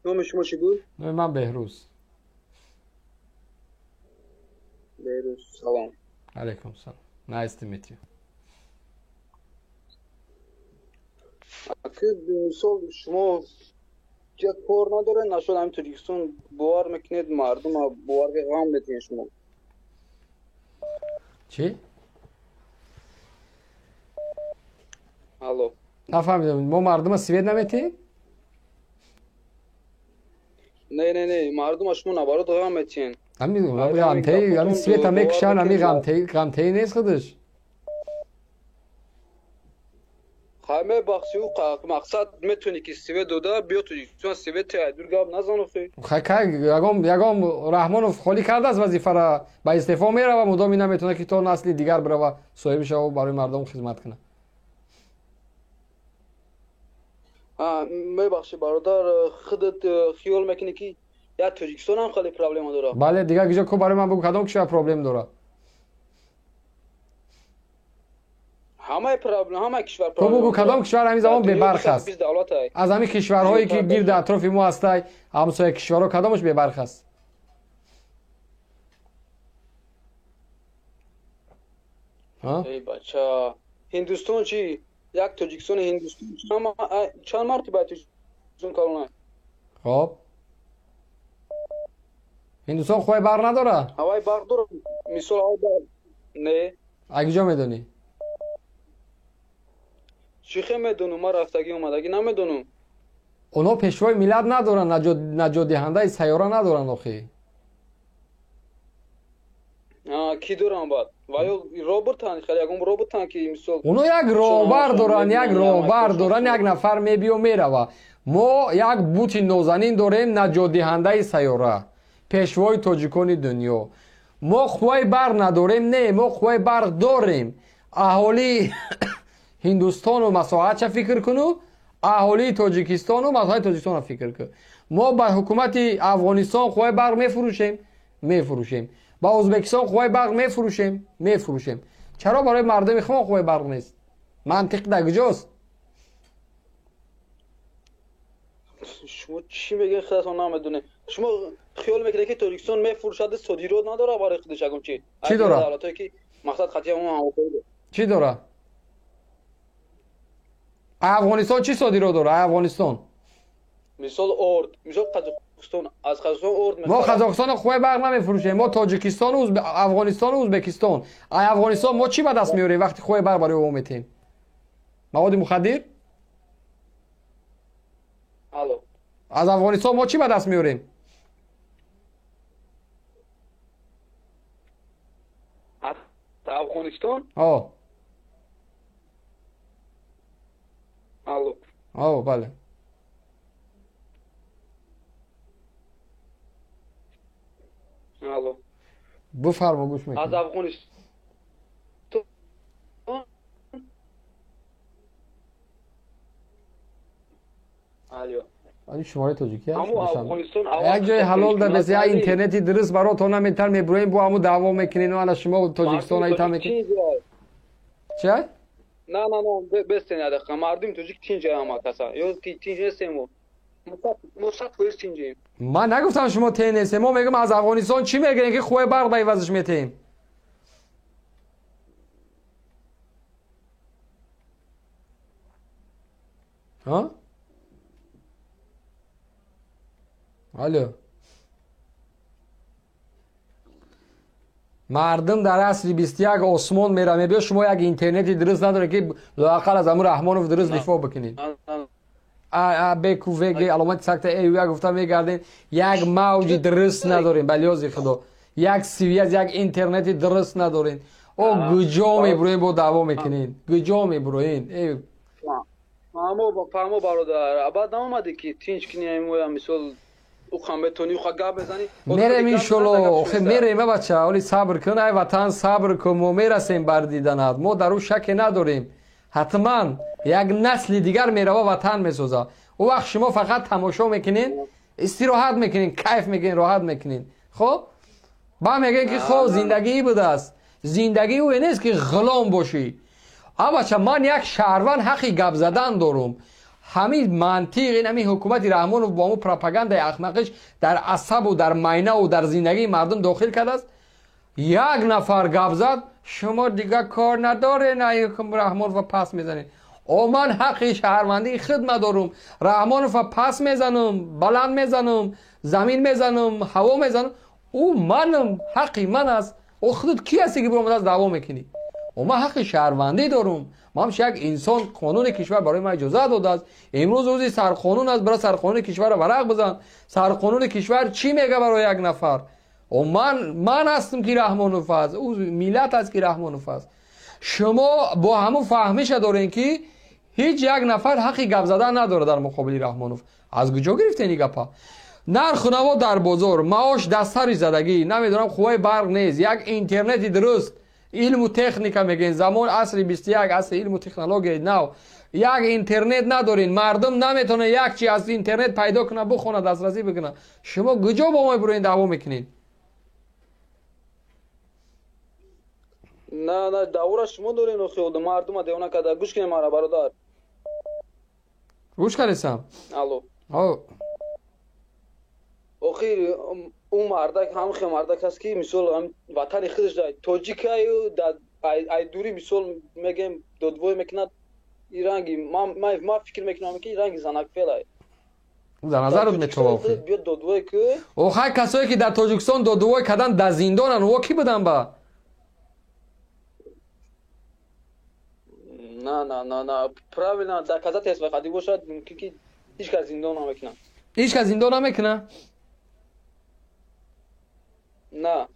نام شما چی بود؟ من بهروز. بهروز. سلام. علیکم سلام. Nice to meet you. که مثال شما یک کار نداره نشد همینطوری کسون باور میکنید مردم باور که غم میتین شما. چی؟ الو. نفهمیدم. ما مردم سوئد نمیتیم؟ نه مردم شما نبارد غم میتین. همین غمتهی همین سوئد هم میکشن همین غمتهی نیست خودش. همه بخشی و مقصد میتونی که سوئد دودا بیا تو چون سوئد تا دور گاب نزنو خی. یگام رحمانوف خالی کرده از وظیفه را به استعفا میره و مدام نمیتونه که تا نسل دیگر بره و صاحب شه و برای مردم خدمت کنه. میبخشی برادر خودت خیال میکنی که یا تاجیکستان هم خیلی پرابلم داره. بله دیگه گیجا کو برای من بگو کدام کشور پرابلم داره. همه پرابلم همه کشور تو بگو کدام کشور همین زمان به برخ است. از همین کشورهایی که گرد اطراف ما هستای همسایه کشورها کدامش به برخ است؟ ها؟ ای بچه هندوستان چی؟ یک تاجیکستان هندوستان چند مرتبه تاجیکستان کارونه؟ خب هندوستان خواه برق نداره؟ هوای برق داره مثال هوای برق نه اگه میدونی؟ چیخه میدونم من رفتگی اومدگی نمیدونم. اونا پیشوای ملت ندارن نجات دهنده سیاره ندارن آخی. کی دارن بعد؟ ولی رابرت هن خیلی یکم رابرت هن که مثال اونا یک راهبر دارن یک نفر میبیو میره. ما یک بوت نازنین داریم نجات دهنده سیاره پیشوای تاجیکان دنیا. ما خواه برق نداریم نه ما خواه برق داریم. اهالی هندوستان و مساحت چه فکر کنو اهالی تاجیکستان و مساحت تاجیکستان فکر کنو. ما به حکومت افغانستان خواه برق میفروشیم با ازبکستان خواه برق میفروشیم. چرا برای مردم خما خواه برق نیست؟ منطق در کجاست؟ شما چی میگین خودتون نمیدونه؟ شما خیال میکنه که تاجیکستان میفروشد صادرات نداره برای خودش اگم چی داره؟ دولتایی که مقصد خطی اون هواپیما چی داره؟ افغانستان چی صادرات داره؟ افغانستان مثال مثال قزاقستان از قزاقستان ما قزاقستان خواه برق نمیفروشیم. ما تاجیکستان و افغانستان و ازبکستان افغانستان ما چی به دست میاریم وقتی خواه برق برای او میتیم؟ مواد مخدر؟ الو از افغانستان ما چی به دست میاریم؟ افغانستان؟ الو بله الو بفرما گوش میکنم. از افغانستان الو این شماره تاجیکی هست. یک جای حلال در بس یا اینترنتی درست براتون نمیتر میبرویم با همو دعوا میکنین و انا شما تاجیکستان ایتا میکنین. چه؟ نه بستین دقیقا مردم تاجیک تینجا هم کسا یا تینجا سیمو مصد کویز تینجا. من نگفتم شما تین نیست. ما میگم از افغانستان چی میگن که خواه برق بیوزش میتیم؟ ها؟ الو مردم در عصر 21 آسمان میره میبیا شما یک اینترنتی درست نداره که لااقل از امور رحمانوف درست دفاع بکنید. بکو وگی علامت سکته ایویا گفتم میگردین یک موج درست ندارین بلیازی خدا یک سیوی از یک اینترنتی درست ندارین. او گجا میبروین با دعوا میکنین گجا میبروین. فهمو برادر بعد نمومده که تینج کنی ایمویا مثال او خمبتونی خواهد گاه بزنی میرم اینشالله میرم بچه اولی صبر کن ای وطن صبر کن ما میرسیم بردیدنت ما در او شک نداریم حتما یک نسل دیگر میره و وطن میسوزه او وقت شما فقط تماشا میکنین استراحت میکنین کیف میکنین راحت میکنین خب با میگن که خب زندگی بوده است زندگی او نیست که غلام باشی. بچه من یک شهروند حقی گپ زدن دارم همین منطق این همین حکومت رحمان و با مو پروپاگاندای احمقش در عصب و در مینه و در زندگی مردم داخل کرده است. یک نفر گپ زد شما دیگه کار نداره نه رحمان و پس میزنید. او من حق شهروندی خدمت دارم، رحمان و پس میزنم، بلند میزنم، زمین میزنم، هوا میزنم. او منم، حقی من است. او خودت کی هستی که برام از دعوا میکنی؟ و من حق شهروندی دارم. من همش یک انسان، قانون کشور برای من اجازه داده است. امروز روزی سرقانون است، برای سرقانون کشور ورق بزن. سرقانون کشور چی میگه برای یک نفر؟ و من هستم که رحمان و فضل، او ملت است که رحمان و فضل. شما با همون فهمش دارین که هیچ یک نفر حقی گپ زدن نداره در مقابل رحمان و فضل. از کجا گرفتین این گپا؟ نرخ نما در بازار، معاش دستاری زدگی، نمیدونم خوبای برق نیست، یک اینترنتی درست، علم و تکنیکا میگن زمان عصر 21 عصر علم و تکنولوژی نو، یک اینترنت ندارین، مردم نمیتونه یک چی از اینترنت پیدا کنه بخونه دسترسی بکنه. شما کجا با ما برین دعوا میکنین؟ نه دعوا شما دارین و خیلی مردم دیوانه کرده. گوش کنیم مرا برادر. گوش کنیسم. الو. آخر اون مردک هم خیلی مردک هست که مثال وطن خودش داره تاجیکایو در ای دوری مثال میگم دودوی میکند ایرانگی ما فکر میکنم که ایرانگی زنک فعلا در نظرت میتوافی بیاد دودوی که اوخه کسایی که در تاجیکستان دودوی کردن در زندانن و کی بودن با؟ نه правильно доказать есть وقتی باشد که هیچ کس زندان نمیکنه. هیچ کس زندان نمیکنه؟ نه.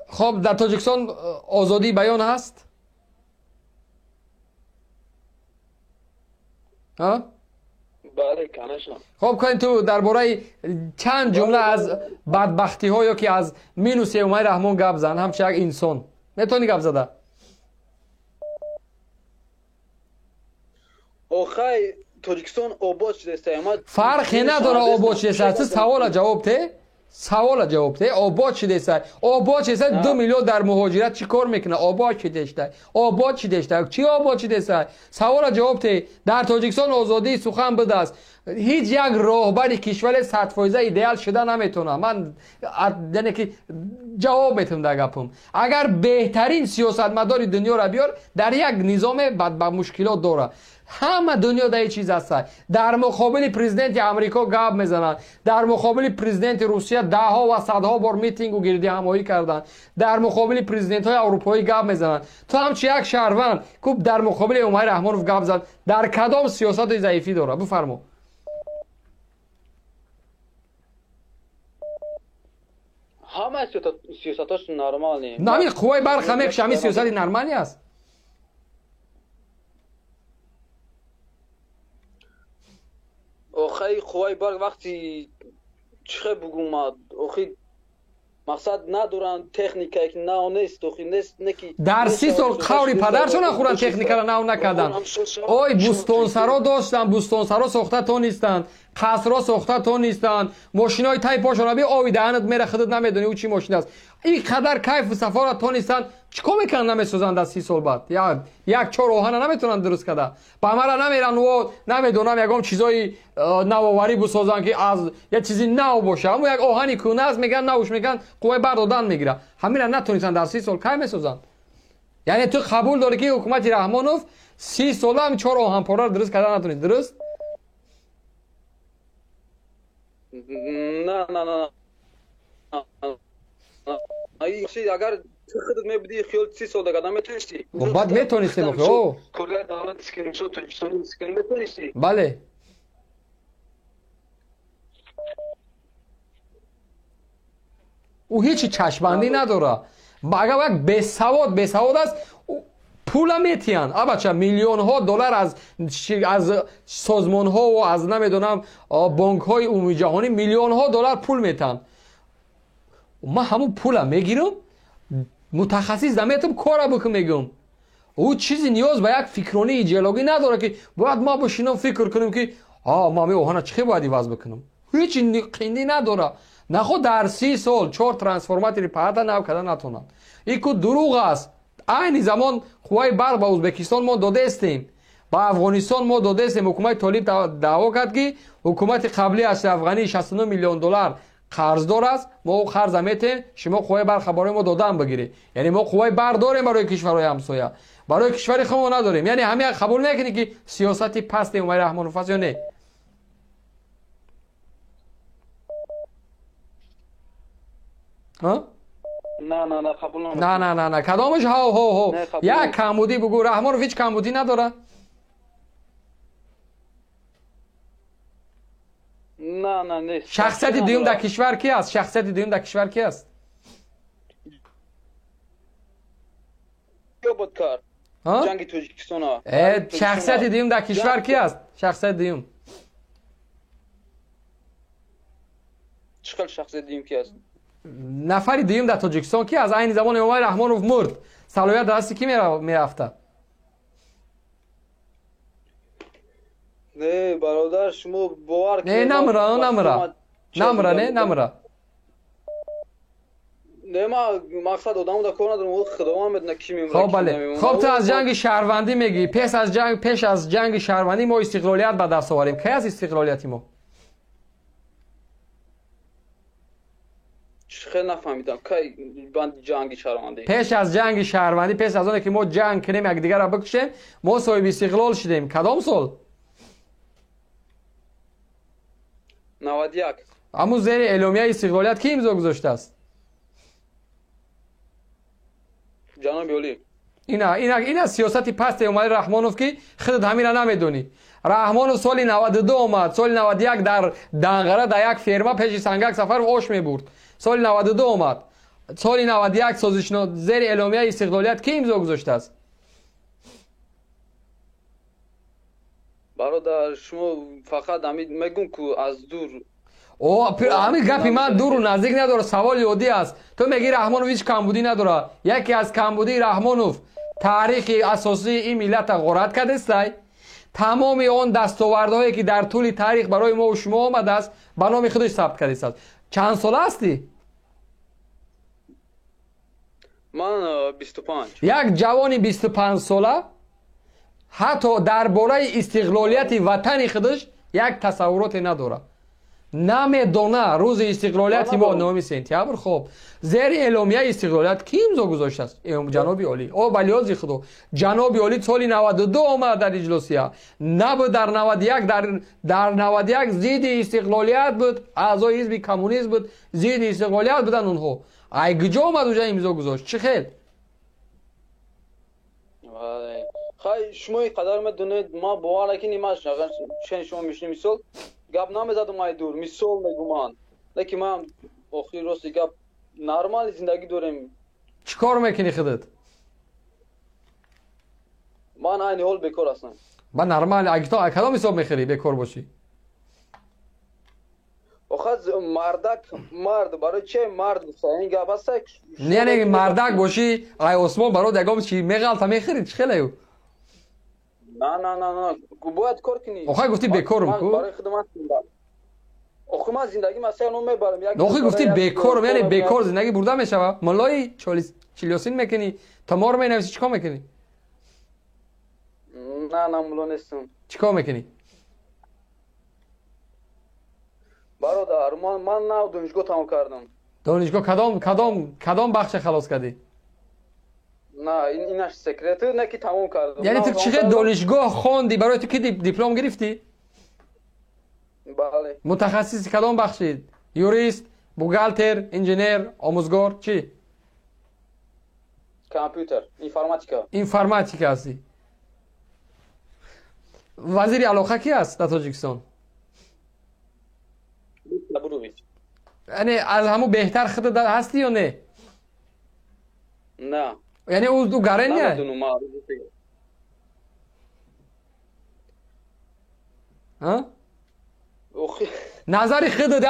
خب در تاجیکستان آزادی بیان هست؟ ها؟ بله کنشم. خب کنین تو درباره چند جمله از بدبختی ها یا که از مینوس اومای رحمان گپ زن همچه یک انسان میتونی گپ زده؟ آخه تاجیکستان آباد شده است. فرقی نداره آباد شده است. سوال جواب ده؟ سوال جواب ده. آباد شده است. آباد شده است. 2 میلیون در مهاجرت چی کار میکنه؟ آباد شده است. آباد شده است. چی آباد شده است؟ سوال جواب ده. در تاجیکستان آزادی سخن بده است. هیچ یک راهبر کشور 100% ایدئال شده نمیتونه. من یعنی که جواب میتونم در گپم. اگر بهترین سیاستمدار دنیا را بیار در یک نظام با مشکلات داره. همه دنیا در چیز هست. در مقابل پرزیدنت امریکا گپ میزنن، در مقابل پرزیدنت روسیه ده ها و صدها بار میتینگ و گردی همایی کردن، در مقابل پرزیدنت های اروپایی گپ میزنن. تو همچی یک شهروند که در مقابل عمر رحمانوف گپ زد در کدام سیاست ضعیفی داره؟ بفرما. همه سیاستاش نرمال نیست. نمی قوای برق همه شمی سیاست نرمالی است. آخه خوای برگ وقتی چه بگم ما آخه مقصد ندارن تکنیکا که نه نیست آخه نیست نکی در 30 سال قوری پدرشون نخورن تکنیکا را نه نکردن. اوی بوستانسرا داشتن، بوستانسرا ساخته تو نیستن، قصرها ساخته تو نیستن، ماشینای تای پاشون بی آوی دهنت میره خودت نمیدونی او چی ماشین است. این قدر کیف و سفارت تو نیستن چیکار میکنن نمیسازن در 30 سال بعد؟ یا یک چهار آهن نمیتونن درست کرده. با مرا نمیرن و نمیدونم یکم چیزای نوآوری بسازن که از یه چیزی نو باشه. اما یک آهنی کونه است میگن نوش میگن قوه بردادن میگیره. همین نتونستن در 30 سال کی میسازن. یعنی تو قبول داری که حکومت رحمانوف 30 سال هم 4 آهن پاره درست کردن نتونید درست؟ نه اگر خودت میبودی خیال 30 سال دیگه نمیتونستی. بعد میتونستی بخو. کلا دولت اسکرین شات تاجیکستان اسکرین میتونستی. بله. او هیچ چشمبندی نداره. اگر یک بسواد است پول میتیان. بچه میلیون ها دلار از سازمان ها و از نمیدونم بانک های عمومی جهانی میلیون ها دلار پول میتن. ما همون پول میگیرم متخصص دمیتم کارا بکن میگم. او چیزی نیاز به یک فکرانی ایدئولوژی نداره که باید ما بشینم فکر کنیم که ما می اوهانا چه باید عوض بکنم. هیچ قیندی نداره. نه خود در 30 سال 4 ترانسفورماتوری پهتا نو کردن نتونن. این که دروغ است. این زمان قوای برق با ازبکستان ما داده استیم. با افغانستان ما داده استیم حکومت طالب دعوا کرد که حکومت قبلی اشرف غنی 69 میلیون دلار قرضدار است ما قرض میتیم شما قوه برخبری ما دادن بگیری یعنی ما قوه برداریم برای کشورهای همسایه برای کشور خودمون نداریم یعنی همه قبول نکنی که سیاستی پست عمر رحمانوف است یا نه ها نه قبول نمیکنم نه کدامش ها یک کمبودی بگو رحمانوف هیچ کمبودی نداره نه نیست شخصیت دوم در کشور کی است شخصیت دوم در کشور کی است کیو بود کار ها جنگ توجیکستان ها شخصیت دوم در کشور کی است شخصیت دوم چقدر شخصیت دیم کی است نفر دوم در تاجیکستان کی از این زمان عمر رحمانوف مرد صلاحیت دست کی میرفته نه برادر شما باور نه نمره نه ما مقصد آدمو در کار ندارم او خداوند بدونه کی میمونه خب بله خب تو از جنگ شهروندی میگی پیش از جنگ شهروندی ما استقلالیت به دست آوریم کی از استقلالیتی ما خیلی نفهمیدم کی بند جنگ شهروندی پیش از جنگ شهروندی پیش از اون که ما جنگ کنیم یک دیگر را بکشیم ما صاحب استقلال شدیم کدام سال 91 اما زیر اعلامیه استقلالیت کی امضا گذاشته است جناب اولی اینا سیاستی پست عمر رحمانوف که خودت همین را نمیدونی رحمانوف سال 92 اومد سال 91 در دنقره در یک فرما پیش سنگک سفر اوش میبرد سال 92 اومد سال 91 سازش زیر اعلامیه استقلالیت کی امضا گذاشته است برادر شما فقط همین میگون که از دور همین گپی من دور و نزدیک نداره سوال عادی است تو میگی رحمانوف هیچ کمبودی نداره یکی از کمبودی رحمانوف تاریخ اساسی این ملت غارت کرده است تمام اون دستاوردهایی که در طول تاریخ برای ما و شما آمده است به نام خودش ثبت کرده است چند ساله هستی من 25 یک جوان 25 ساله حتی درباره استقلالیت وطن خودش یک تصورات نداره نمیدونه روز استقلالیت ما 9 سپتامبر خب زیر اعلامیه استقلالیت کی امضا گذاشته است جناب عالی او بلیاز خدا جناب عالی سال 92 آمد در اجلاسیه نبود در 91 در 91 ضد استقلالیت بود اعضای حزب کمونیست بود ضد استقلالیت بودن اونها ای کجا آمد اونجا امضا گذاشت چه خیل خیلی شما قدر میدونید ما باور نکنید ما شما میشنیم مثال گپ نمیزدم ما دور مثال میگم لیکن ما آخر راست گپ نرمال زندگی داریم چیکار میکنی خودت من این حال بیکار هستم با نرمال اگه تو کدام حساب میخری بیکار باشی آخه مرد برای چه مرد این گپ است نه مردک باشی ای عثمان برای دگام چی میغلطه میخری چه خیلیو نه باید کار کنی آخه گفتی بیکارم کو برای خدمت میدم آخه من زندگی مثلا اون میبرم آخه گفتی بیکارم یعنی بیکار زندگی برده میشوه ملای چلیاسین میکنی تمار مینویسی چیکار میکنی نه ملا نیستم چیکار میکنی برادر من نه دانشگاه تمام کردم دانشگاه کدام بخش خلاص کردی نه اینش سکرت نه که تمام کردم یعنی تو چقدر دانشگاه خوندی برای تو که دیپلم گرفتی بله متخصص کدام بخشی یوریست بوغالتر انجینیر آموزگار چی کامپیوتر اینفرماتیکا هستی وزیر علاقه کی است در تاجیکستان یعنی از همون بهتر خود هستی یا نه نه یعنی او گرن نه ها نظر خود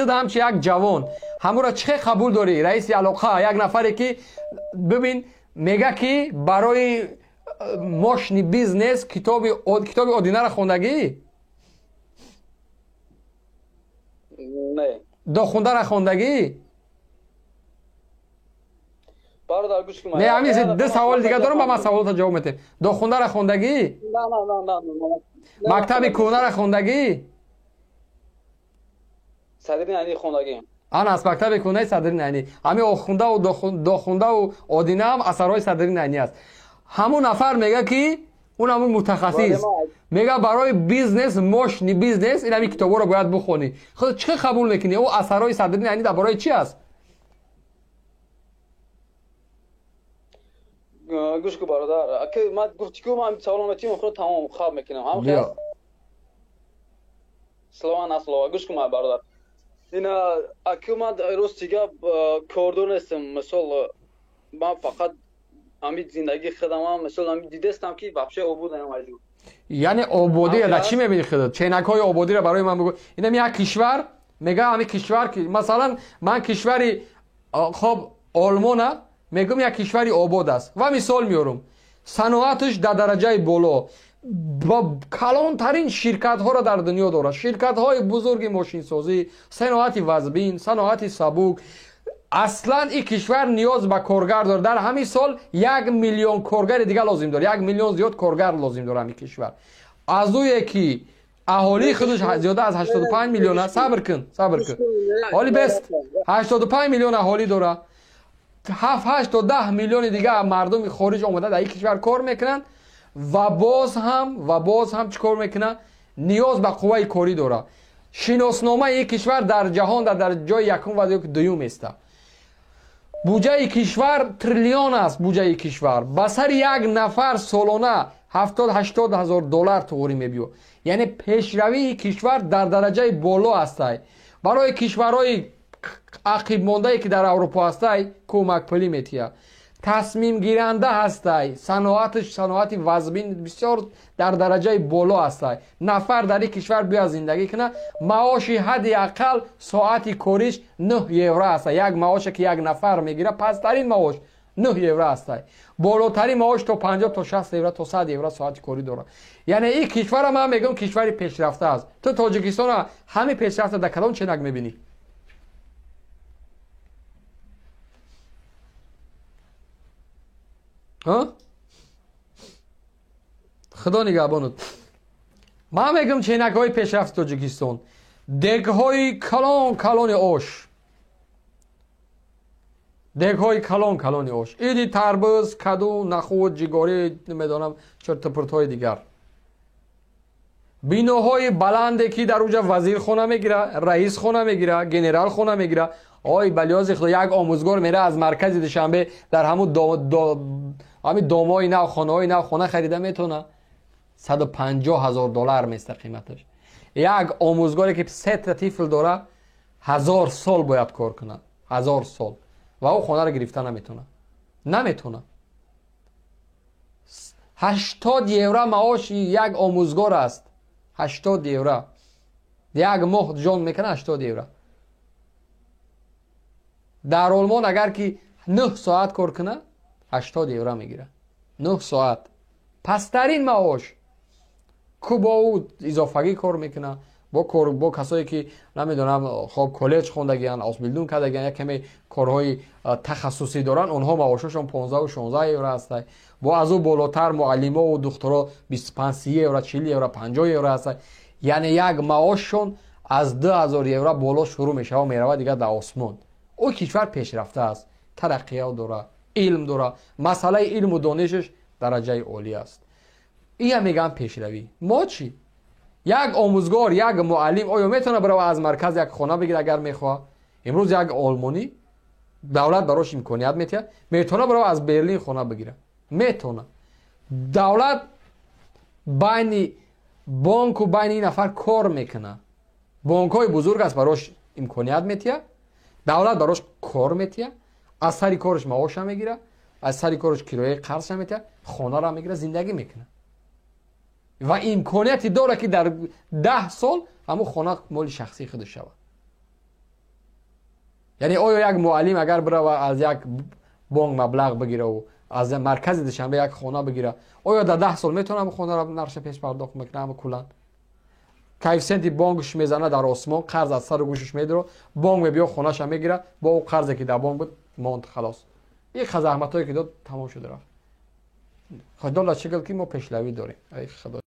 همچه یک جوان همون را چه قبول داری رئیس علاقه یک نفری که ببین میگه که برای ماشین بیزنس کتاب آدینه را خوندگی نه دو خونده را خوندگی برادر برادر گوش کن. نه همین دو سوال دیگه دارم با من سوالات جواب میدم. دو خونده را خوندگی؟ نه. مکتب کونه را خوندگی؟ صدری نانی خوندگی. آن از مکتب کونه صدری نانی. همین خونده و دو خونده و آدینه هم اثرهای صدری نانی است. همون نفر میگه که اون همون متخصص میگه برای بیزنس ماشینی بیزنس این همین کتابا رو باید بخونی. خود چه قبول میکنی؟ او اثرهای صدری نانی در برای چی است؟ گوش کن برادر. که من گفتی که من سلامتی مخون تمام خواب میکنم. هم خیلی سلام نسلوا. گوش کن برادر. اینا اکی من روز دیگه کاردون هستم. مثلا من فقط امید زندگی خودم مثلا امید دیدستم که واقعا عبود نمی‌اجو. یعنی عبودی را چی می‌بینی خودت؟ چینک‌های عبودی را برای من بگو. اینا یک کشور میگه همین کشور که مثلا من کشوری خب آلمان میگم یک کشوری آباد است و مثال میارم صنعتش در درجه بالا با کلانترین شرکت ها را در دنیا داره. شرکت های بزرگ ماشین سازی، صنعت وزبین، صنعت سبوک. اصلا این کشور نیاز به کارگر داره. در همین سال 1 میلیون کارگر دیگه لازم داره. 1 میلیون زیاد کارگر لازم داره همین کشور. از اوی که اهالی خودش زیاده از 85 میلیون. صبر کن. حالی بست 85 میلیون اهالی داره. 7 تا 10 میلیون دیگه مردم خارج اومده در این کشور کار میکنن و باز هم چیکار میکنن؟ نیاز به قوه کاری داره. شناسنامه این کشور در جهان در جای یکم و دوم است. بودجه کشور تریلیون است. بودجه کشور به سر یک نفر سالانه 70-80 هزار دلار توری میبیو. یعنی پیشروی کشور در درجه بالا است. برای کشورهای عقب مانده که در اروپا هستند کمک پلی میتیه. تصمیم گیرنده هستند. صنعت وزبین بسیار در درجه بالا هستند. نفر در این کشور بیا زندگی کنه معاش حداقل ساعتی کاریش 9 یورو است. یک معاشی که یک نفر میگیره پسترین معاش 9 یورو است. بالاترین معاش تا 50 تا 60 یورو تا 100 یورو ساعتی کاری داره. یعنی این کشور من میگم کشور پیشرفته است. تو تاجیکستان همین پیشرفته در کدام چنگ میبینی؟ خدا نگهبانت. من میگم چینک های پیشرفت تاجیکستان دیگ های کلان آش، دیگ های کلان آش، ایدی تربوز، کدو، نخود، جیگاری، نمیدونم چرت و پرت های دیگر. بیناهای بلنده که در اونجا وزیر خونه میگیره، رئیس خونه میگیره، گنرال خونه میگیره. آی بلیاز خدا یک آموزگار میره از مرکز دوشنبه در همون همین دامای نو خانه‌های نو خانه خریده میتونه 150 هزار دلار میسته قیمتش. یک آموزگاری که 3 تا طفل داره 1000 سال باید کار کنه. 1000 سال و او خانه رو گرفته نمیتونه. 80 یورو معاش یک آموزگار است. 80 یورو یک ماه جان میکنه. 80 یورو در آلمان اگر که 9 ساعت کار کنه 80 یورو میگیره. 9 ساعت پسترین معاش. کو با او اضافگی کار میکنه با کسایی که نمیدونم خب کالج خوندگیان، آسبیلدون کردگیان، یک کمی کارهای تخصصی دارن، اونها معاششون 15 و 16 یورو هست. با از او بالاتر معلما و دکترا 25 30 یورو، 40 یورو، 50 یورو هست. یعنی یک معاششون از 2000 یورو بالا شروع میشه و میره دیگه در آسمان. او کشور پیشرفته است، ترقیات داره، علم داره. مسئله علم و دانشش درجه عالی است. این میگم پیشروی. ما چی؟ یک آموزگار، یک معلم آیا میتونه برای از مرکز یک خانه بگیره اگر میخواد؟ امروز یک آلمانی دولت براش امکانیت میتونه برای از برلین خانه بگیره. میتونه. دولت بین بانک و بین این نفر کار میکنه. بانک های بزرگ است براش امکانیت میتیه. دولت براش کار میتیه. از سری کارش معاش میگیره. از سری کارش کرایه قرض میتیه. خانه را میگیره، زندگی میکنه. و امکانیتی داره که در 10 سال همون خانه مال شخصی خودش شود. یعنی آیا یک معلم اگر بره و از یک بانک مبلغ بگیره و از مرکز دوشنبه یک خانه بگیره، آیا در 10 سال میتونه همون خانه را نقش پیش پرداخت میکنه؟ همون کلا کوفیشنت بانکش میزنه در آسمان، قرض از سر گوشش میداره، بانک میبیا خونه‌ش میگیره، با اون قرضی که در بانک بود ماند خلاص. این زحمتایی که داد تمام شده رفت. خدا لا شکل که ما پیشروی داریم. ای خدا.